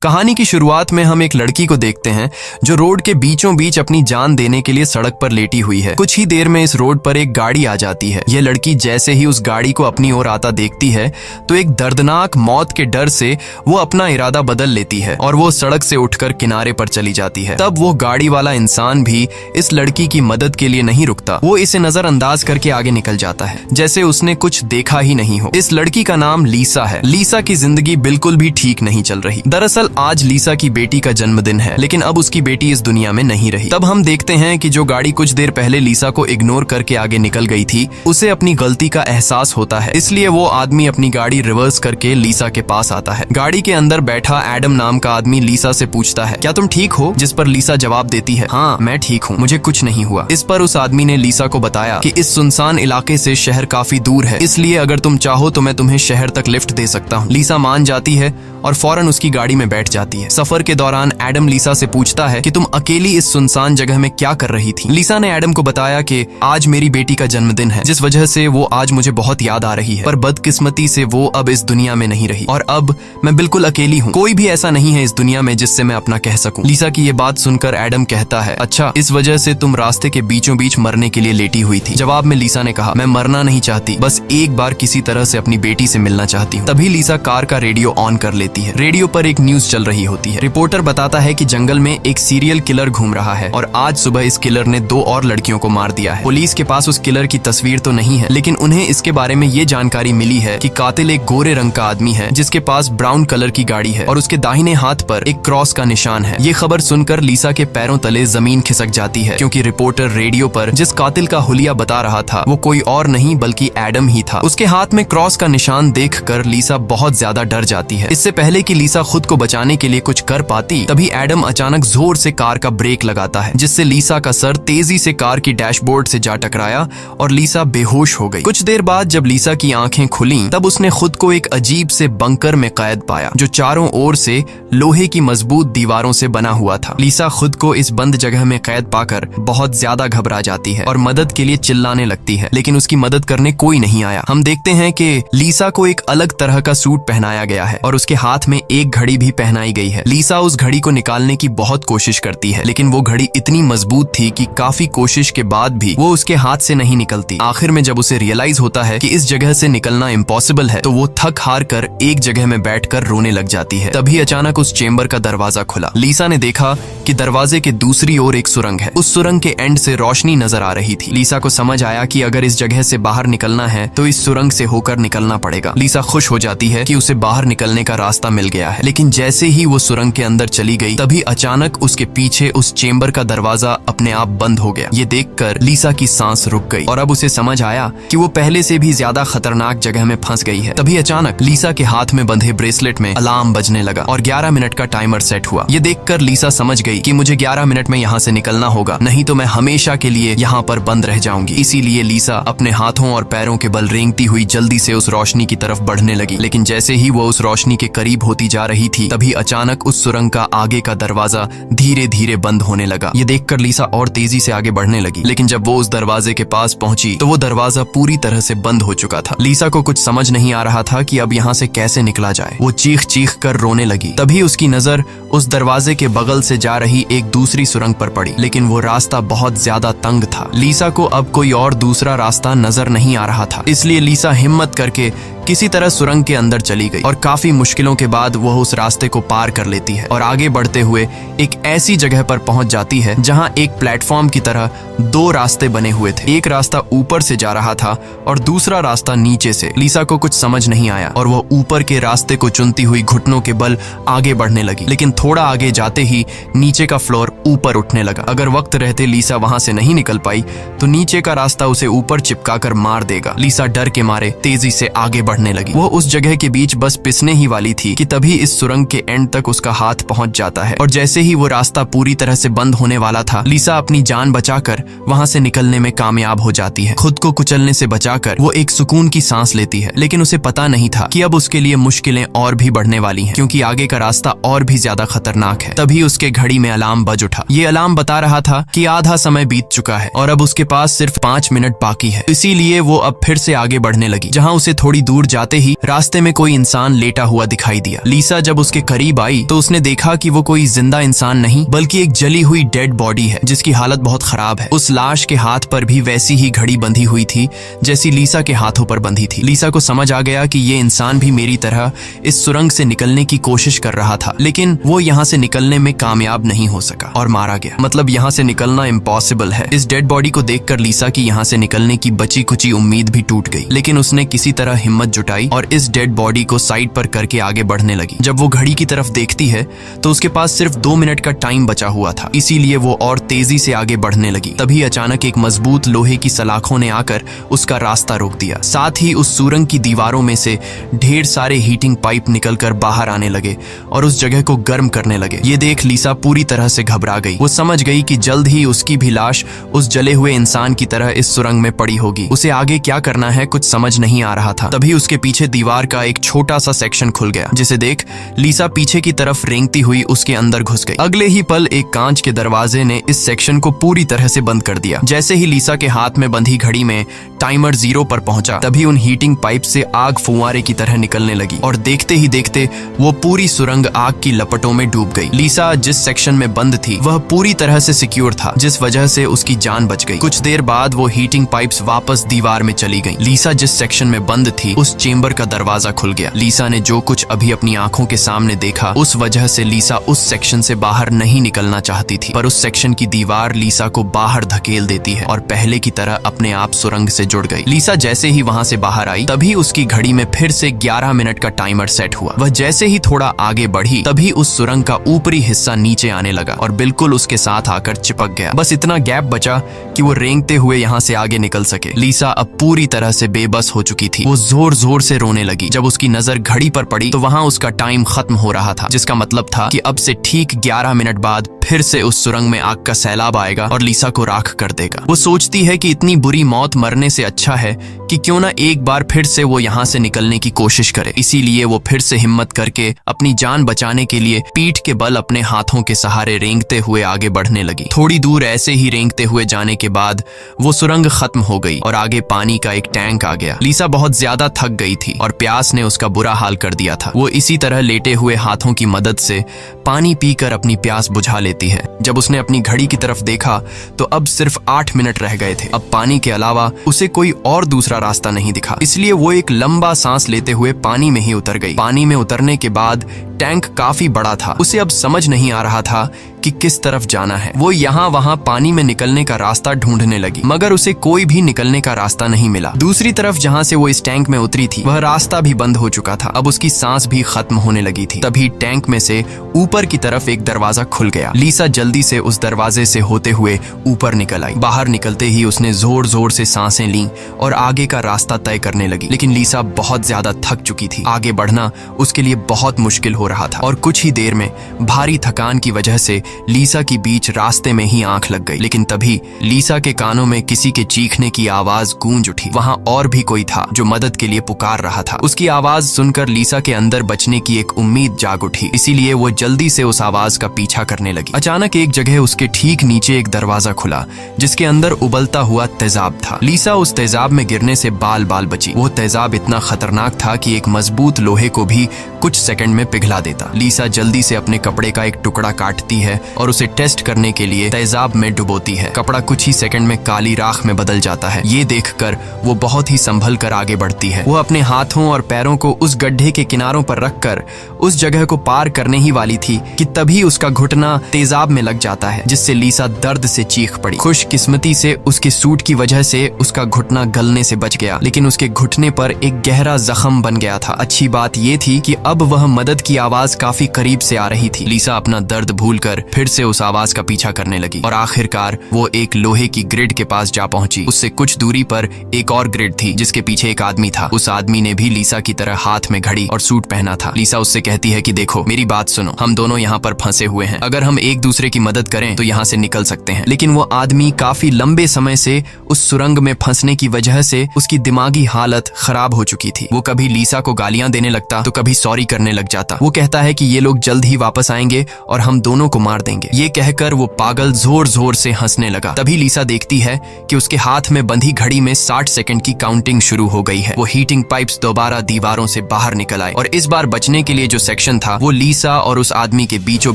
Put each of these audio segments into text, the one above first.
कहानी की शुरुआत में हम एक लड़की को देखते हैं जो रोड के बीचों बीच अपनी जान देने के लिए सड़क पर लेटी हुई है। कुछ ही देर में इस रोड पर एक गाड़ी आ जाती है। यह लड़की जैसे ही उस गाड़ी को अपनी ओर आता देखती है तो एक दर्दनाक मौत के डर से वो अपना इरादा बदल लेती है और वो सड़क से उठकर किनारे पर चली जाती है। तब वो गाड़ी वाला इंसान भी इस लड़की की मदद के लिए नहीं रुकता। वो इसे नजरअंदाज करके आगे निकल जाता है जैसे उसने कुछ देखा ही नहीं हो। इस लड़की का नाम लीसा है। लीसा की जिंदगी बिल्कुल भी ठीक नहीं चल रही। दरअसल आज लीसा की बेटी का जन्मदिन है, लेकिन अब उसकी बेटी इस दुनिया में नहीं रही। तब हम देखते हैं कि जो गाड़ी कुछ देर पहले लीसा को इग्नोर करके आगे निकल गई थी, उसे अपनी गलती का एहसास होता है। इसलिए वो आदमी अपनी गाड़ी रिवर्स करके लीसा के पास आता है। गाड़ी के अंदर बैठा एडम नाम का आदमी लीसा से पूछता है, क्या तुम ठीक हो? जिस पर लीसा जवाब देती है, हाँ मैं ठीक हूँ, मुझे कुछ नहीं हुआ। इस पर उस आदमी ने लीसा को बताया कि इस सुनसान इलाके से शहर काफी दूर है, इसलिए अगर तुम चाहो तो मैं तुम्हें शहर तक लिफ्ट दे सकता हूँ। लीसा मान जाती है और फौरन उसकी गाड़ी में बैठ जाती है। सफर के दौरान एडम लीसा से पूछता है कि तुम अकेली इस सुनसान जगह में क्या कर रही थी? लीसा ने एडम को बताया कि आज मेरी बेटी का जन्मदिन है, जिस वजह से वो आज मुझे बहुत याद आ रही है, पर बदकिस्मती से वो अब इस दुनिया में नहीं रही और अब मैं बिल्कुल अकेली हूँ। कोई भी ऐसा नहीं है इस दुनिया में जिससे मैं अपना कह सकूं। लीसा की ये बात सुनकर एडम कहता है, अच्छा इस वजह से तुम रास्ते के बीचों बीच मरने के लिए लेटी हुई थी? जवाब में लीसा ने कहा, मैं मरना नहीं चाहती, बस एक बार किसी तरह से अपनी बेटी से मिलना चाहती हूँ। तभी लीसा कार का रेडियो ऑन कर लेती है। रेडियो पर एक न्यूज चल रही होती है। रिपोर्टर बताता है कि जंगल में एक सीरियल किलर घूम रहा है और आज सुबह इस किलर ने 2 और लड़कियों को मार दिया है। पुलिस के पास उस किलर की तस्वीर तो नहीं है, लेकिन उन्हें इसके बारे में ये जानकारी मिली है कि कातिल एक गोरे रंग का आदमी है जिसके पास ब्राउन कलर की गाड़ी है और उसके दाहिने हाथ पर एक क्रॉस का निशान है। ये खबर सुनकर लीसा के पैरों तले जमीन खिसक जाती है, क्योंकि रिपोर्टर रेडियो पर जिस कातिल का हुलिया बता रहा था वो कोई और नहीं बल्कि एडम ही था। उसके हाथ में क्रॉस का निशान देखकर लीसा बहुत ज्यादा डर जाती है। इससे पहले कि लीसा खुद को बचाने के लिए कुछ कर पाती, तभी एडम अचानक जोर से कार का ब्रेक लगाता है, जिससे लीसा का सर तेजी से कार की डैशबोर्ड से जा टकराया और लीसा बेहोश हो गई। कुछ देर बाद जब लीसा की आंखें खुलीं, तब उसने खुद को एक अजीब से बंकर में कैद पाया जो चारों ओर से लोहे की मजबूत दीवारों से बना हुआ था। लीसा खुद को इस बंद जगह में कैद पाकर बहुत ज्यादा घबरा जाती है और मदद के लिए चिल्लाने लगती है, लेकिन उसकी मदद करने कोई नहीं आया। हम देखते हैं कि लीसा को एक अलग तरह का सूट पहनाया गया है और उसके हाथ में एक घड़ी भी पहनाई गई है। लीसा उस घड़ी को निकालने की बहुत कोशिश करती है, लेकिन वो घड़ी इतनी मजबूत थी कि काफी कोशिश के बाद भी वो उसके हाथ से नहीं निकलती। आखिर में जब उसे रियलाइज होता है कि इस जगह से निकलना इम्पॉसिबल है, तो वो थक हार कर एक जगह में बैठकर रोने लग जाती है। तभी अचानक उस चेंबर का दरवाजा खुला। लीसा ने देखा कि दरवाजे के दूसरी ओर एक सुरंग है। उस सुरंग के एंड से रोशनी नजर आ रही थी। लीसा को समझ आया कि अगर इस जगह से बाहर निकलना है तो इस सुरंग से होकर निकलना पड़ेगा। लीसा खुश हो जाती है कि उसे बाहर निकलने का रास्ता मिल गया है, लेकिन जैसे ही वो सुरंग के अंदर चली गई, तभी अचानक उसके पीछे उस चेंबर का दरवाजा अपने आप बंद हो गया। ये देखकर लीसा की सांस रुक गई और अब उसे समझ आया कि वो पहले से भी ज्यादा खतरनाक जगह में फंस गई है। तभी अचानक लीसा के हाथ में बंधे ब्रेसलेट में अलार्म बजने लगा और 11 मिनट का टाइमर सेट हुआ। ये देखकर लीसा समझ गई कि मुझे 11 मिनट में यहाँ से निकलना होगा, नहीं तो मैं हमेशा के लिए यहाँ पर बंद रह जाऊंगी। इसीलिए लीसा अपने हाथों और पैरों के बल रेंगती हुई जल्दी से उस रोशनी की तरफ बढ़ने लगी। लेकिन जैसे ही वो उस रोशनी के करीब होती जा रही थी, तभी अचानक उस सुरंग का आगे का दरवाजा धीरे धीरे बंद होने लगा। ये देखकर लीसा और तेजी से आगे बढ़ने लगी, लेकिन जब वो उस दरवाजे के पास पहुंची तो वो दरवाजा पूरी तरह से बंद हो चुका था। लीसा को कुछ समझ नहीं आ रहा था कि अब यहाँ से कैसे निकला जाए। वो चीख चीख कर रोने लगी। तभी उसकी नजर उस दरवाजे के बगल से जा रही एक दूसरी सुरंग पर पड़ी, लेकिन वो रास्ता बहुत ज्यादा तंग था। लीसा को अब कोई और दूसरा रास्ता नजर नहीं आ रहा था, इसलिए लीसा हिम्मत करके किसी तरह सुरंग के अंदर चली गई और काफी मुश्किलों के बाद वह उस रास्ते को पार कर लेती है और आगे बढ़ते हुए एक ऐसी जगह पर पहुंच जाती है जहां एक प्लेटफॉर्म की तरह 2 रास्ते बने हुए थे। एक रास्ता ऊपर से जा रहा था और दूसरा रास्ता नीचे से। लीसा को कुछ समझ नहीं आया और वह ऊपर के रास्ते को चुनती हुई घुटनों के बल आगे बढ़ने लगी, लेकिन थोड़ा आगे जाते ही नीचे का फ्लोर ऊपर उठने लगा। अगर वक्त रहते लीसा वहां से नहीं निकल पाई तो नीचे का रास्ता उसे ऊपर चिपका कर मार देगा। लीसा डर के मारे तेजी से आगे बढ़ने लगी। वो उस जगह के बीच बस पिसने ही वाली थी कि तभी इस सुरंग के एंड तक उसका हाथ पहुंच जाता है और जैसे ही वो रास्ता पूरी तरह से बंद होने वाला था, लीसा अपनी जान बचाकर वहां से निकलने में कामयाब हो जाती है। खुद को कुचलने से बचाकर वो एक सुकून की सांस लेती है, लेकिन उसे पता नहीं था कि अब उसके लिए मुश्किलें और भी बढ़ने वाली हैं, क्योंकि आगे का रास्ता और भी ज्यादा खतरनाक है। तभी उसके घड़ी में अलार्म बज उठा। ये अलार्म बता रहा था कि आधा समय बीत चुका है और अब उसके पास सिर्फ 5 मिनट बाकी है। इसीलिए वो अब फिर से आगे बढ़ने लगी। जहाँ उसे थोड़ी दूर दूर जाते ही रास्ते में कोई इंसान लेटा हुआ दिखाई दिया। लीसा जब उसके करीब आई तो उसने देखा कि वो कोई जिंदा इंसान नहीं बल्कि एक जली हुई डेड बॉडी है जिसकी हालत बहुत खराब है। उस लाश के हाथ पर भी वैसी ही घड़ी बंधी हुई थी जैसी लीसा के हाथों पर बंधी थी। लीसा को समझ आ गया कि ये इंसान भी मेरी तरह इस सुरंग से निकलने की कोशिश कर रहा था, लेकिन वो यहाँ से निकलने में कामयाब नहीं हो सका और मारा गया। मतलब यहाँ से निकलना इम्पॉसिबल है। इस डेड बॉडी को देखकर लीसा की यहाँ से निकलने की बची कुची उम्मीद भी टूट गई, लेकिन उसने किसी तरह हिम्मत जुटाई और इस डेड बॉडी को साइड पर करके आगे बढ़ने लगी। जब वो घड़ी की तरफ देखती है तो उसके पास सिर्फ 2 मिनट का टाइम बचा हुआ था, इसीलिए वो और तेजी से आगे बढ़ने लगी। तभी अचानक एक मजबूत लोहे की सलाखों ने आकर उसका रास्ता रोक दिया। साथ ही उस सुरंग की दीवारों में से ढेर सारे हीटिंग पाइप निकलकर बाहर आने लगे और उस जगह को गर्म करने लगे। ये देख लीसा पूरी तरह से घबरा गई। वो समझ गई कि जल्द ही उसकी भी लाश उस जले हुए इंसान की तरह इस सुरंग में पड़ी होगी। उसे आगे क्या करना है कुछ समझ नहीं आ रहा था। तभी उसके पीछे दीवार का एक छोटा सा सेक्शन खुल गया, जिसे देख लीसा पीछे की तरफ रेंगती हुई उसके अंदर घुस गई। अगले ही पल एक कांच के दरवाजे ने इस सेक्शन को पूरी तरह से बंद कर दिया। जैसे ही लीसा के हाथ में बंधी घड़ी में टाइमर 0 पर पहुंचा, तभी उन हीटिंग पाइप से आग फुंवारे की तरह निकलने लगी और देखते ही देखते वो पूरी सुरंग आग की लपटों में डूब गई। लीसा जिस सेक्शन में बंद थी वह पूरी तरह से सिक्योर था, जिस वजह से उसकी जान बच गई। कुछ देर बाद वो हीटिंग पाइप्स वापस दीवार में चली गईं। लीसा जिस सेक्शन में बंद थी उस चेंबर का दरवाजा खुल गया। लीसा ने जो कुछ अभी अपनी आंखों के सामने देखा उस वजह से लीसा उस सेक्शन से बाहर नहीं निकलना चाहती थी, पर उस सेक्शन की दीवार लीसा को बाहर धकेल देती है और पहले की तरह अपने आप सुरंग से जुड़ गई। लीसा जैसे ही वहां से बाहर आई तभी उसकी घड़ी में फिर से 11 मिनट का टाइमर सेट हुआ। वह जैसे ही थोड़ा आगे बढ़ी तभी उस सुरंग का ऊपरी हिस्सा नीचे आने लगा और बिल्कुल उसके साथ आकर चिपक गया। बस इतना गैप बचा कि वो रेंगते हुए यहाँ से आगे निकल सके। लीसा अब पूरी तरह से बेबस हो चुकी थी। वो जोर जोर से रोने लगी। जब उसकी नजर घड़ी पर पड़ी तो वहां उसका टाइम खत्म हो रहा था, जिसका मतलब था कि अब से ठीक 11 मिनट बाद फिर से उस सुरंग में आग का सैलाब आएगा और लीसा को राख कर देगा। वो सोचती है कि इतनी बुरी मौत मरने से अच्छा है कि क्यों ना एक बार फिर से वो यहाँ से निकलने की कोशिश करे। इसीलिए वो फिर से हिम्मत करके अपनी जान बचाने के लिए पीठ के बल अपने हाथों के सहारे रेंगते हुए आगे बढ़ने लगी। थोड़ी दूर ऐसे ही रेंगते हुए जाने के बाद वो सुरंग खत्म हो गई और आगे पानी का एक टैंक आ गया। लीसा बहुत ज्यादा थक गई थी और प्यास ने उसका बुरा हाल कर दिया था। वो इसी तरह लेटे हुए हाथों की मदद से पानी पीकर अपनी प्यास बुझा लेती है। जब उसने अपनी घड़ी की तरफ देखा तो अब सिर्फ 8 मिनट रह गए थे। अब पानी के अलावा उसे कोई और दूसरा रास्ता नहीं दिखा, इसलिए वो एक लंबा सांस लेते हुए पानी में ही उतर गई। पानी में उतरने के बाद टैंक काफी बड़ा था। उसे अब समझ नहीं आ रहा था कि किस तरफ जाना है। वो यहाँ वहाँ पानी में निकलने का रास्ता ढूंढने लगी, मगर उसे कोई भी निकलने का रास्ता नहीं मिला। दूसरी तरफ जहाँ से वो इस टैंक में उतरी थी वह रास्ता भी बंद हो चुका था। अब उसकी सांस भी खत्म होने लगी थी। तभी टैंक में से ऊपर की तरफ एक दरवाजा खुल गया। लीसा जल्दी से उस दरवाजे से होते हुए ऊपर निकल आई। बाहर निकलते ही उसने जोर जोर से सांसें लीं और आगे का रास्ता तय करने लगी, लेकिन लीसा बहुत ज्यादा थक चुकी थी। आगे बढ़ना उसके लिए बहुत मुश्किल हो रहा था और कुछ ही देर में भारी थकान की वजह से लीसा की बीच रास्ते में ही आंख लग गई। लेकिन तभी लीसा के कानों में किसी के चीखने की आवाज गूंज उठी। वहां और भी कोई था जो मदद के लिए पुकार रहा था। उसकी आवाज सुनकर लीसा के अंदर बचने की एक उम्मीद जाग उठी, इसीलिए वो जल्दी से उस आवाज का पीछा करने लगी। अचानक एक जगह उसके ठीक नीचे एक दरवाजा खुला जिसके अंदर उबलता हुआ तेजाब था। लीसा उस तेजाब में गिरने से बाल बाल बची। वो तेजाब इतना खतरनाक था कि एक मजबूत लोहे को भी कुछ सेकंड में पिघला देता। लीसा जल्दी से अपने कपड़े का एक टुकड़ा काटती है और उसे टेस्ट करने के लिए तेजाब में डुबोती है। कपड़ा कुछ ही सेकंड में काली राख में बदल जाता है। ये देखकर वो बहुत ही संभल कर आगे बढ़ती है। वो अपने हाथों और पैरों को उस गड्ढे के किनारों पर रखकर उस जगह को पार करने ही वाली थी कि तभी उसका घुटना तेजाब में लग जाता है, जिससे लीसा दर्द से चीख पड़ी। खुशकिस्मती से उसके सूट की वजह से उसका घुटना गलने से बच गया, लेकिन उसके घुटने पर एक गहरा जख्म बन गया था। अच्छी बात ये थी कि अब वह मदद की आवाज काफी करीब से आ रही थी। लीसा अपना दर्द भूलकर फिर से उस आवाज का पीछा करने लगी और आखिरकार वो एक लोहे की ग्रिड के पास जा पहुंची। उससे कुछ दूरी पर एक और ग्रिड थी जिसके पीछे एक आदमी था। उस आदमी ने भी लीसा की तरह हाथ में घड़ी और सूट पहना था। लीसा उससे कहती है कि देखो मेरी बात सुनो, हम दोनों यहाँ पर फंसे हुए हैं। अगर हम एक दूसरे की मदद करें तो यहाँ से निकल सकते हैं। लेकिन वो आदमी काफी लंबे समय से उस सुरंग में फंसने की वजह से उसकी दिमागी हालत खराब हो चुकी थी। वो कभी लीसा को गालियां देने लगता तो कभी सॉरी करने लग जाता। वो कहता है कि ये लोग जल्द ही वापस आएंगे और हम दोनों को मार देंगे। ये कहकर वो पागल जोर जोर से हंसने लगा। तभी लीसा देखती है कि उसके हाथ में बंधी घड़ी में 60 सेकंड की काउंटिंग शुरू हो गई है। वो हीटिंग पाइप्स दोबारा दीवारों से बाहर निकल आए और इस बार बचने के लिए जो सेक्शन था वो लीसा और उस आदमी के बीचों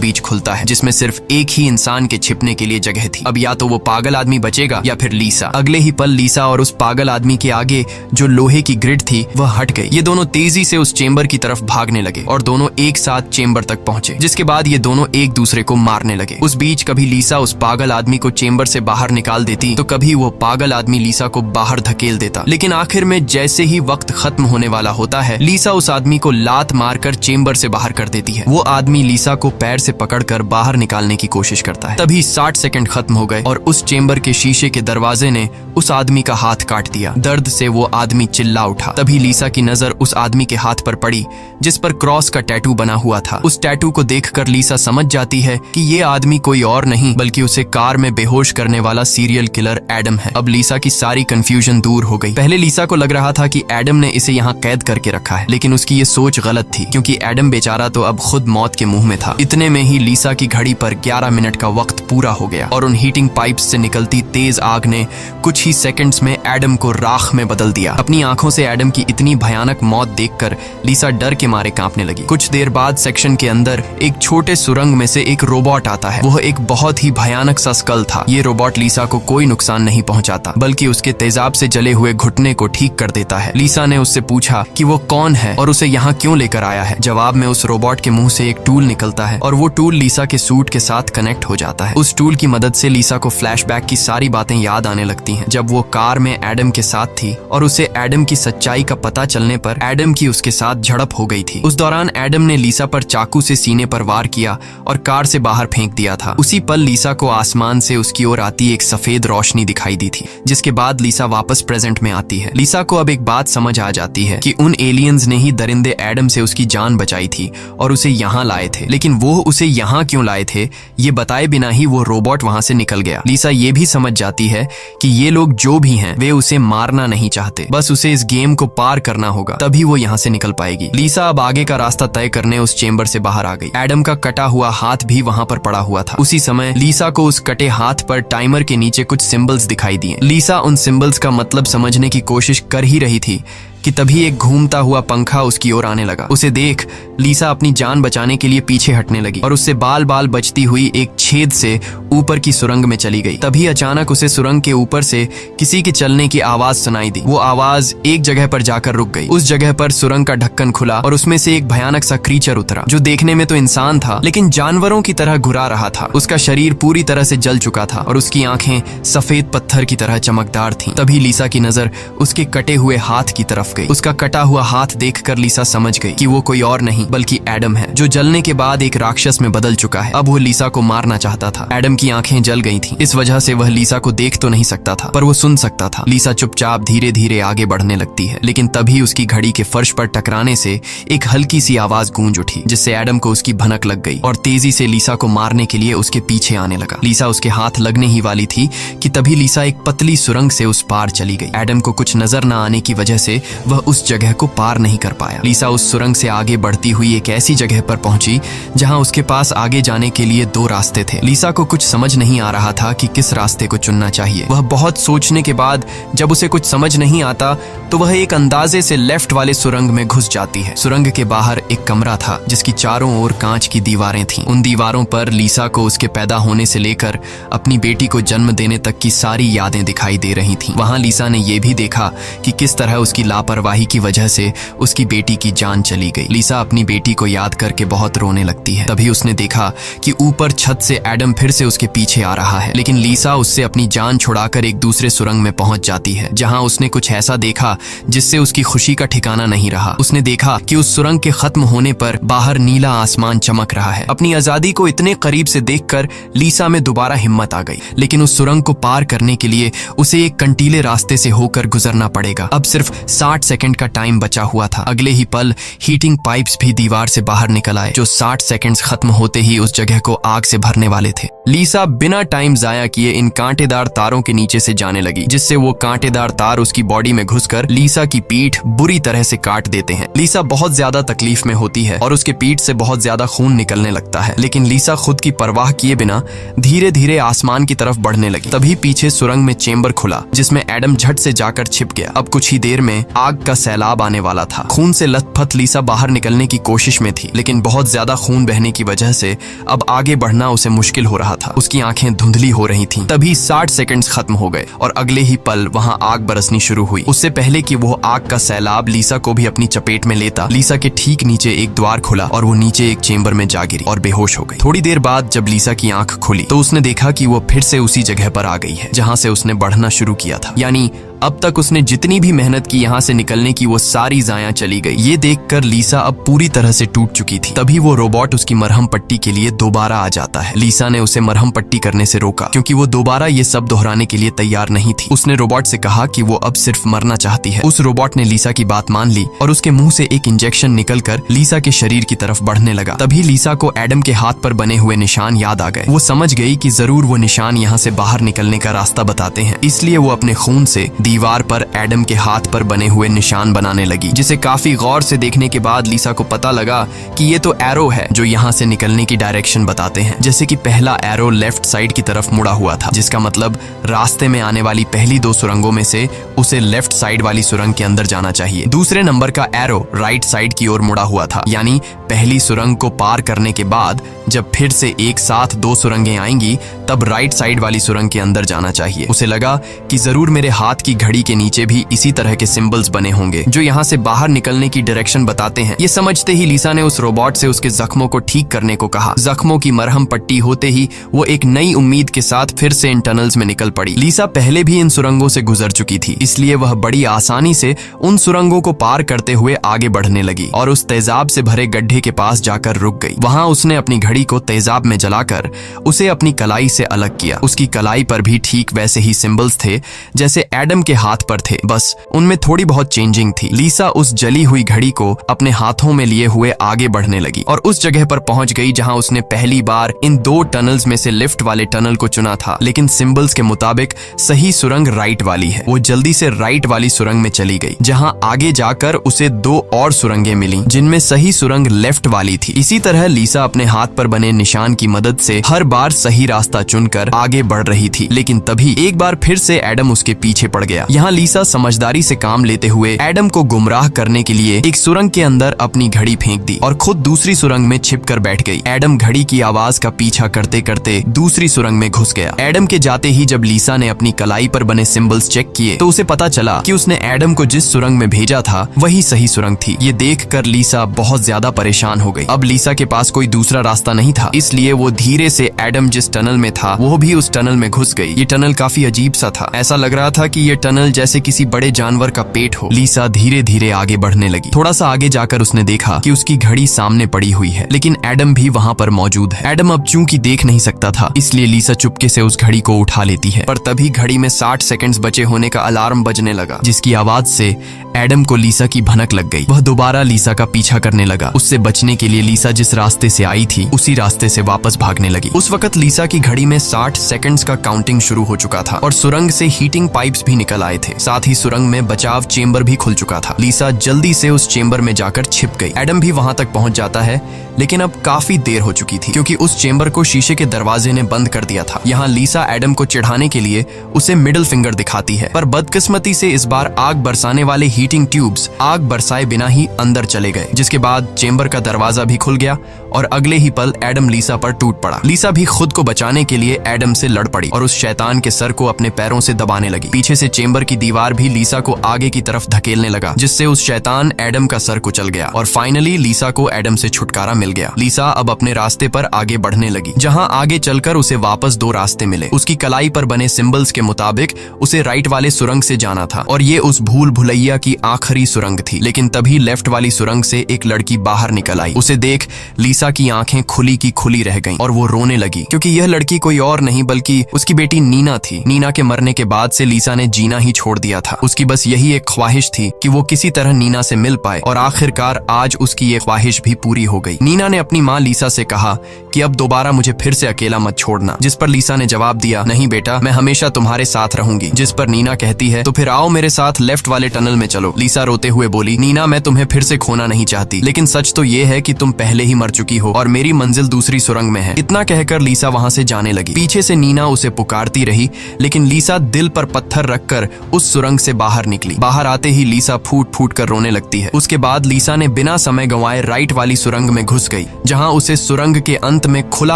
बीच खुलता है, जिसमें सिर्फ एक ही इंसान के छिपने के लिए जगह थी। अब या तो वो पागल आदमी बचेगा या फिर लीसा। अगले ही पल लीसा और उस पागल आदमी के आगे जो लोहे की ग्रिड थी वह हट गई। ये दोनों तेजी से उस चेंबर की तरफ भागने लगे और दोनों एक साथ चेंबर तक पहुंचे, जिसके बाद ये दोनों एक दूसरे को मारने लगे। उस बीच कभी लीसा उस पागल आदमी को चेंबर से बाहर निकाल देती तो कभी वो पागल आदमी लीसा को बाहर धकेल देता। लेकिन आखिर में जैसे ही वक्त खत्म होने वाला होता है, लीसा उस आदमी को लात मारकर चेंबर से बाहर कर देती है। वो आदमी लीसा को पैर से पकड़कर बाहर निकालने की कोशिश करता है। तभी 60 सेकंड खत्म हो गए और उस चेंबर के शीशे के दरवाजे ने उस आदमी का हाथ काट दिया। दर्द से वो आदमी चिल्ला उठा। तभी लीसा की नजर उस आदमी के हाथ पर पड़ी जिस पर क्रॉस का टैटू बना हुआ था। उस टैटू को देखकर लीसा समझ जाती है कि ये आदमी कोई और नहीं बल्कि उसे कार में बेहोश करने वाला सीरियल किलर एडम है। अब लीसा की सारी कंफ्यूजन दूर हो गई। पहले लीसा को लग रहा था कि एडम ने इसे यहाँ कैद करके रखा है, लेकिन उसकी ये सोच गलत थी क्योंकि एडम बेचारा तो अब खुद मौत के मुंह में था। इतने में ही लीसा की घड़ी पर 11 मिनट का वक्त पूरा हो गया और उन हीटिंग पाइप्स से निकलती तेज आग ने कुछ ही सेकंड्स में एडम को राख में बदल दिया। अपनी आंखों से एडम की इतनी भयानक मौत देखकर लीसा डर के मारे कांपने लगी। कुछ देर बाद सेक्शन के अंदर एक छोटे सुरंग में से एक रोबोट आता है। वह एक बहुत ही भयानक सा स्कल था। ये रोबोट लीसा को कोई नुकसान नहीं पहुंचाता बल्कि उसके तेजाब से जले हुए घुटने को ठीक कर देता है। लीसा ने उससे पूछा कि वो कौन है और उसे यहाँ क्यों लेकर आया है। जवाब में उस रोबोट के मुंह से एक टूल निकलता है और वो टूल लीसा के सूट के साथ कनेक्ट हो जाता है। उस टूल की मदद से लीसा को फ्लैशबैक की सारी बातें याद आने लगती हैं, जब वो कार में एडम के साथ थी और उसे एडम की सच्चाई का पता चलने पर एडम की उसके साथ झड़प हो गई थी। उस दौरान एडम ने लीसा पर चाकू से सीने पर वार किया और कार से बाहर फेंक दिया था। उसी पल लीसा को आसमान से उसकी ओर आती एक सफेद रोशनी दिखाई दी थी, जिसके बाद लीसा वापस प्रेजेंट में आती है। लीसा को अब एक बात समझ आ जाती है कि उन एलियंस ने ही दरिंदे एडम से उसकी जान बचाई थी और उसे यहाँ लाए थे, लेकिन वो उसे यहाँ क्यों लाए थे ये बताए बिना ही वो रोबोट वहां से निकल गया। लीसा ये भी समझ जाती है कि ये लोग जो भी हैं वे उसे मारना नहीं चाहते, बस उसे इस गेम को पार करना होगा, तभी वो यहाँ से निकल पाएगी। लीसा अब आगे का रास्ता तय करने उस चेंबर से बाहर आ गई। एडम का कटा हुआ हाथ भी वहां पर पड़ा हुआ था। उसी समय लीसा को उस कटे हाथ पर टाइमर के नीचे कुछ सिंबल्स दिखाई दिए। लीसा उन सिंबल्स का मतलब समझने की कोशिश कर ही रही थी कि तभी एक घूमता हुआ पंखा उसकी ओर आने लगा। उसे देख लीसा अपनी जान बचाने के लिए पीछे हटने लगी और उससे बाल बाल बचती हुई एक छेद से ऊपर की सुरंग में चली गई। तभी अचानक उसे सुरंग के ऊपर से किसी के चलने की आवाज सुनाई दी। वो आवाज एक जगह पर जाकर रुक गई। उस जगह पर सुरंग का ढक्कन खुला और उसमें से एक भयानक सा क्रीचर उतरा, जो देखने में तो इंसान था लेकिन जानवरों की तरह घुरा रहा था। उसका शरीर पूरी तरह से जल चुका था और उसकी आंखें सफेद पत्थर की तरह चमकदार थीं। तभी लीसा की नजर उसके कटे हुए हाथ की तरफ गई। उसका कटा हुआ हाथ देखकर लीसा समझ गई कि वो कोई और नहीं बल्कि एडम है, जो जलने के बाद एक राक्षस में बदल चुका है। अब वो लीसा को मारना चाहता था। एडम की आंखें जल गई थीं, इस वजह से वह लीसा को देख तो नहीं सकता था पर वो सुन सकता था। लीसा चुपचाप धीरे धीरे आगे बढ़ने लगती है, लेकिन तभी उसकी घड़ी के फर्श पर टकराने से एक हल्की सी आवाज गूंज उठी, जिससे एडम को उसकी भनक लग गई और तेजी से लीसा को मारने के लिए उसके पीछे आने लगा। लीसा उसके हाथ लगने ही वाली थी कि तभी लीसा एक पतली सुरंग से उस पार चली गई। एडम को कुछ नजर न आने की वजह से वह उस जगह को पार नहीं कर पाया। लीसा उस सुरंग से आगे बढ़ती हुई एक ऐसी जगह पर पहुंची जहां उसके पास आगे जाने के लिए 2 रास्ते थे। लीसा को कुछ समझ नहीं आ रहा था कि किस रास्ते को चुनना चाहिए। वह बहुत सोचने के बाद जब उसे कुछ समझ नहीं आता तो वह एक अंदाजे से लेफ्ट वाले सुरंग में घुस जाती है। सुरंग के बाहर एक कमरा था जिसकी चारों ओर कांच की दीवारें थीं। उन दीवारों पर लीसा को उसके पैदा होने से लेकर अपनी बेटी को जन्म देने तक की सारी यादें दिखाई दे रही थीं। वहां लीसा ने यह भी देखा कि किस तरह उसकी लापरवाही की वजह से उसकी बेटी की जान चली गई। लीसा अपनी बेटी को याद करके बहुत रोने लगती है। तभी उसने देखा कि ऊपर छत से एडम फिर से उसके पीछे आ रहा है, लेकिन लीसा उससे अपनी जान छुड़ाकर एक दूसरे सुरंग में पहुंच जाती है, जहां उसने कुछ ऐसा देखा जिससे उसकी खुशी का ठिकाना नहीं रहा। उसने देखा कि उस सुरंग के खत्म होने पर बाहर नीला आसमान चमक रहा है। अपनी आजादी को इतने करीब से देखकर लीसा में दोबारा हिम्मत आ गई, लेकिन उस सुरंग को पार करने के लिए उसे एक कंटीले रास्ते से होकर गुजरना पड़ेगा। अब सिर्फ 60 सेकंड का टाइम बचा हुआ था। अगले ही पल हीटिंग पाइप्स भी दीवार से बाहर निकल आए, जो 60 सेकंड्स खत्म होते ही उस जगह को आग से भरने वाले थे। लीसा बिना टाइम जाया किए इन कांटेदार तारों के नीचे से जाने लगी, जिससे वो कांटेदार तार उसकी बॉडी में घुसकर लीसा की पीठ बुरी तरह से काट देते हैं। लीसा बहुत ज्यादा तकलीफ में होती है और उसके पीठ से बहुत ज्यादा खून निकलने लगता है, लेकिन लीसा खुद की परवाह किए बिना धीरे धीरे आसमान की तरफ बढ़ने लगी। तभी पीछे सुरंग में चेंबर खुला, जिसमें एडम झट से जाकर छिप गया। अब कुछ ही देर में आग का सैलाब आने वाला था। खून से लथपथ लीसा बाहर निकलने की कोशिश में थी, लेकिन बहुत ज्यादा खून बहने की वजह से अब आगे बढ़ना उसे मुश्किल हो रहा था। उसकी आंखें धुंधली हो रही थीं। तभी 60 सेकंड्स खत्म हो गए और अगले ही पल वहां आग बरसनी शुरू हुई। उससे पहले कि वो आग का सैलाब लीसा को भी अपनी चपेट में लेता, लीसा के ठीक नीचे एक द्वार खुला और वो नीचे एक चेंबर में जा गिरी और बेहोश हो गई। थोड़ी देर बाद जब लीसा की आंख खुली तो उसने देखा कि वो फिर से उसी जगह पर आ गई है जहां से उसने बढ़ना शुरू किया था। यानी अब तक उसने जितनी भी मेहनत की यहाँ से निकलने की, वो सारी जाया चली गई। ये देखकर लीसा अब पूरी तरह से टूट चुकी थी। तभी वो रोबोट उसकी मरहम पट्टी के लिए दोबारा आ जाता है। लीसा ने उसे मरहम पट्टी करने से रोका, क्योंकि वो दोबारा ये सब दोहराने के लिए तैयार नहीं थी। उसने रोबोट से कहा कि वो अब सिर्फ मरना चाहती है। उस रोबोट ने लीसा की बात मान ली और उसके मुंह से एक इंजेक्शन निकलकर लीसा के शरीर की तरफ बढ़ने लगा। तभी लीसा को एडम के हाथ पर बने हुए निशान याद आ गए। वो समझ गई कि जरूर वो निशान यहाँ से बाहर निकलने का रास्ता बताते हैं, इसलिए वो अपने खून से दीवार पर एडम के हाथ पर बने हुए निशान बनाने लगी, जिसे काफी गौर से देखने के बाद लीसा को पता लगा कि ये तो एरो है जो यहाँ से निकलने की डायरेक्शन बताते हैं। जैसे कि पहला एरो लेफ्ट साइड की तरफ मुड़ा हुआ था, जिसका मतलब रास्ते में आने वाली पहली 2 सुरंगों में से उसे लेफ्ट साइड वाली सुरंग के अंदर जाना चाहिए। दूसरे नंबर का एरो राइट साइड की ओर मुड़ा हुआ था, यानी पहली सुरंग को पार करने के बाद जब फिर से एक साथ 2 सुरंगें आएंगी तब राइट साइड वाली सुरंग के अंदर जाना चाहिए। उसे लगा कि जरूर मेरे हाथ की घड़ी के नीचे भी इसी तरह के सिंबल्स बने होंगे जो यहाँ से बाहर निकलने की डायरेक्शन बताते हैं। ये समझते ही लीसा ने उस रोबोट से उसके जख्मों को ठीक करने को कहा। जख्मों की मरहम पट्टी होते ही वो एक नई उम्मीद के साथ फिर से इन टनल्स में निकल पड़ी। लीसा पहले भी इन सुरंगों से गुजर चुकी थी, इसलिए वह बड़ी आसानी से उन सुरंगों को पार करते हुए आगे बढ़ने लगी और उस तेजाब से भरे गड्ढे के पास जाकर रुक गई। वहां उसने अपनी घड़ी को तेजाब में जलाकर उसे अपनी कलाई से अलग किया। उसकी कलाई पर भी ठीक वैसे ही सिंबल्स थे जैसे एडम के हाथ पर थे, बस उनमें थोड़ी बहुत चेंजिंग थी। लीसा उस जली हुई घड़ी को अपने हाथों में लिए हुए आगे बढ़ने लगी और उस जगह पर पहुंच गई जहां उसने पहली बार इन 2 टनल्स में से लिफ्ट वाले टनल को चुना था, लेकिन सिंबल्स के मुताबिक सही सुरंग राइट वाली है। वो जल्दी से राइट वाली सुरंग में चली गई, जहां आगे जाकर उसे 2 और सुरंगें मिली जिनमें सही सुरंग लेफ्ट वाली थी। इसी तरह लीसा अपने हाथ पर बने निशान की मदद से हर बार सही रास्ता चुनकर आगे बढ़ रही थी, लेकिन तभी एक बार फिर से एडम उसके पीछे पड़ गया। यहाँ लीसा समझदारी से काम लेते हुए एडम को गुमराह करने के लिए एक सुरंग के अंदर अपनी घड़ी फेंक दी और खुद दूसरी सुरंग में छिपकर बैठ गई। एडम घड़ी की आवाज का पीछा करते करते दूसरी सुरंग में घुस गया। एडम के जाते ही जब लीसा ने अपनी कलाई पर बने सिंबल्स चेक किए तो उसे पता चला कि उसने एडम को जिस सुरंग में भेजा था वही सही सुरंग थी। ये देखकर लीसा बहुत ज्यादा परेशान हो गई। अब लीसा के पास कोई दूसरा रास्ता नहीं था, इसलिए वो धीरे से एडम जिस टनल में था वो भी उस टनल में घुस गई। ये टनल काफी अजीब सा था। ऐसा लग रहा था कि ये टनल जैसे किसी बड़े जानवर का पेट हो। लीसा धीरे धीरे आगे बढ़ने लगी। थोड़ा सा आगे जाकर उसने देखा कि उसकी घड़ी सामने पड़ी हुई है, लेकिन एडम भी वहाँ पर मौजूद है। एडम अब चूंकि देख नहीं सकता था, इसलिए लीसा चुपके से उस घड़ी को उठा लेती है, पर तभी घड़ी में 60 सेकंड्स बचे होने का अलार्म बजने लगा, जिसकी आवाज से एडम को लीसा की भनक लग गई। वह दोबारा लीसा का पीछा करने लगा। उससे बचने के लिए लीसा जिस रास्ते से आई थी उसी रास्ते से वापस भागने लगी। उस वक्त लीसा की घड़ी में 60 सेकंड्स का काउंटिंग शुरू हो चुका था और सुरंग से हीटिंग पाइप्स भी निकल आए थे। साथ ही सुरंग में बचाव चेंबर भी खुल चुका था। लीसा जल्दी से उस चेंबर में जाकर छिप गई। एडम भी वहां तक पहुंच जाता है, लेकिन अब काफी देर हो चुकी थी क्योंकि उस चेंबर को शीशे के दरवाजे ने बंद कर दिया था। यहाँ लीसा एडम को चिढ़ाने के लिए उसे मिडिल फिंगर दिखाती है, पर बदकिस्मती से इस बार आग बरसाने वाले हीटिंग ट्यूब्स आग बरसाए बिना ही अंदर चले गए, जिसके बाद चेंबर का दरवाजा भी खुल गया और अगले ही पल एडम लीसा पर टूट पड़ा। लीसा भी खुद को बचाने के लिए एडम से लड़ पड़ी और उस शैतान के सर को अपने पैरों से दबाने लगी। पीछे से चेंबर की दीवार भी लीसा को आगे की तरफ धकेलने लगा, जिससे उस शैतान एडम का सर कुचल गया और फाइनली लीसा को एडम से छुटकारा मिल गया। लीसा अब अपने रास्ते पर आगे बढ़ने लगी, जहां आगे चलकर उसे वापस 2 रास्ते मिले। उसकी कलाई पर बने सिंबल्स के मुताबिक उसे राइट वाले सुरंग से जाना था और ये उस भूल भुलैया की आखिरी सुरंग थी। लेकिन तभी लेफ्ट वाली सुरंग से एक लड़की बाहर निकल आई। उसे देख लीसा की आंखें खुली की खुली रह गईं और वो रोने लगी, क्योंकि यह लड़की कोई और नहीं बल्कि उसकी बेटी नीना थी। नीना के मरने के बाद से लीसा ने जीना ही छोड़ दिया था। उसकी बस यही एक ख्वाहिश थी कि वो किसी तरह नीना से मिल पाए और आखिरकार आज उसकी ये ख्वाहिश भी पूरी हो गई। नीना ने अपनी माँ लीसा से कहा कि अब दोबारा मुझे फिर से अकेला मत छोड़ना, जिस पर लीसा ने जवाब दिया, नहीं बेटा, मैं हमेशा तुम्हारे साथ रहूंगी। जिस पर नीना कहती है, तो फिर आओ मेरे साथ लेफ्ट वाले टनल में चलो। लीसा रोते हुए बोली, नीना, मैं तुम्हें फिर से खोना नहीं चाहती, लेकिन सच तो ये है कि तुम पहले ही मर चुकी हो और मेरी मंजिल दूसरी सुरंग में है। इतना कहकर लीसा वहां से जाने लगी। पीछे से नीना उसे पुकारती रही, लेकिन लीसा दिल पर पत्थर रखकर उस सुरंग से बाहर निकली। बाहर आते ही लीसा फूट फूट कर रोने लगती है। उसके बाद लीसा ने बिना समय गंवाए राइट वाली सुरंग में घुस गई, जहां उसे सुरंग के अंत में खुला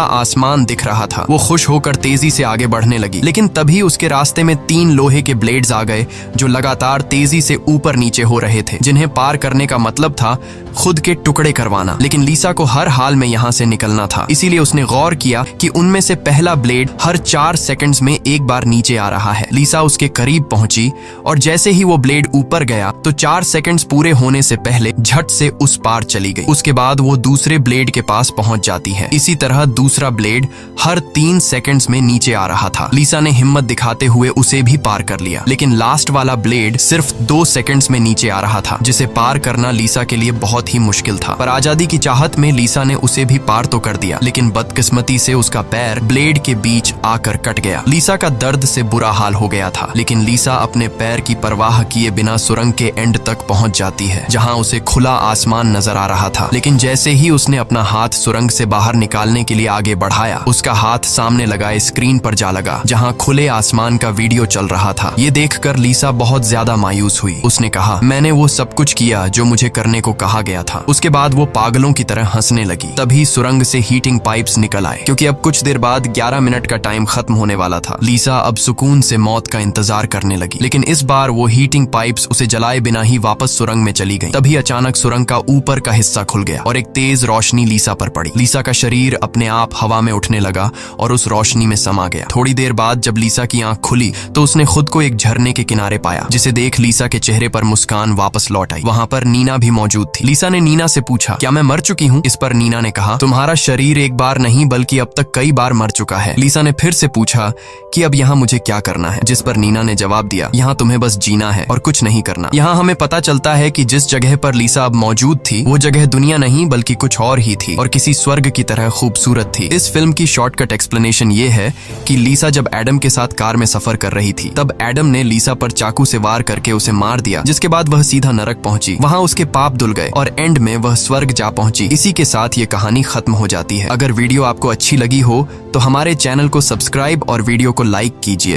आसमान दिख रहा था। वो खुश होकर तेजी से आगे बढ़ने लगी, लेकिन तभी उसके रास्ते में 3 लोहे के ब्लेड्स आ गए जो लगातार तेजी से ऊपर नीचे हो रहे थे, जिन्हें पार करने का मतलब था खुद के टुकड़े करवाना। लेकिन लीसा को हर हाल में यहाँ से निकलना था, इसीलिए उसने गौर किया कि उनमें से पहला ब्लेड हर 4 सेकंड्स में एक बार नीचे आ रहा है। लीसा उसके करीब पहुंची और जैसे ही वो ब्लेड ऊपर गया तो 4 सेकंड्स पूरे होने से पहले झट से उस पार चली गई। उसके बाद वो दूसरे ब्लेड के पास पहुंच जाती है। इसी तरह दूसरा ब्लेड हर 3 सेकंड्स में नीचे आ रहा था। लीसा ने हिम्मत दिखाते हुए उसे भी पार कर लिया, लेकिन लास्ट वाला ब्लेड सिर्फ 2 सेकंड्स में नीचे आ रहा था, जिसे पार करना लीसा के लिए बहुत ही मुश्किल था। पर आजादी की चाहत में लीसा ने उसे भी पार तो कर दिया, लेकिन बदकिस्मती से उसका पैर ब्लेड के बीच आकर कट गया। लीसा का दर्द से बुरा हाल हो गया था, लेकिन लीसा अपने पैर की परवाह किए बिना सुरंग के एंड तक पहुंच जाती है, जहां उसे खुला आसमान नजर आ रहा था। लेकिन जैसे ही उसने अपना हाथ सुरंग से बाहर निकालने के लिए आगे बढ़ाया, उसका हाथ सामने लगाए स्क्रीन पर जा लगा, जहां खुले आसमान का वीडियो चल रहा था। ये देखकर लीसा बहुत ज्यादा मायूस हुई। उसने कहा, मैंने वो सब कुछ किया जो मुझे करने को कहा गया था। उसके बाद वो पागलों की तरह हंसने लगी। तभी सुरंग से हीटिंग पाइप्स निकल आए, क्योंकि अब कुछ देर बाद 11 मिनट का टाइम खत्म होने वाला था। लीसा अब सुकून से मौत का इंतजार करने लगी, लेकिन इस बार वो हीटिंग पाइप्स उसे जलाए बिना ही वापस सुरंग में चली गई। तभी अचानक सुरंग का ऊपर का हिस्सा खुल गया और एक तेज रोशनी लीसा पर पड़ी। लीसा का शरीर अपने आप हवा में उठने लगा और उस रोशनी में समा गया। थोड़ी देर बाद जब लीसा की आंख खुली तो उसने खुद को एक झरने के किनारे पाया, जिसे देख लीसा के चेहरे पर मुस्कान वापस लौट आई। वहां पर नीना भी मौजूद थी। लीसा ने नीना से पूछा, क्या मैं मर चुकी हूँ? इस पर नीना ने कहा, तुम्हारा शरीर एक बार नहीं बल्कि अब तक कई बार मर चुका है। लीसा ने फिर से पूछा कि अब यहाँ मुझे क्या करना है? जिस पर नीना ने जवाब दिया, यहाँ तुम्हें बस जीना है और कुछ नहीं करना। यहाँ हमें पता चलता है कि जिस जगह पर लीसा अब मौजूद थी वो जगह दुनिया नहीं बल्कि कुछ और ही थी और किसी स्वर्ग की तरह खूबसूरत थी। इस फिल्म की शॉर्टकट एक्सप्लेनेशन ये है कि लीसा जब एडम के साथ कार में सफर कर रही थी, तब एडम ने लीसा पर चाकू से वार करके उसे मार दिया, जिसके बाद वह सीधा नरक पहुंची। वहां उसके पाप धुल गए और एंड में वह स्वर्ग जा पहुंची। इसी के साथ ये कहानी खत्म हो जाती है। अगर वीडियो आपको अच्छी लगी हो तो हमारे चैनल को सब्सक्राइब और वीडियो को लाइक कीजिए।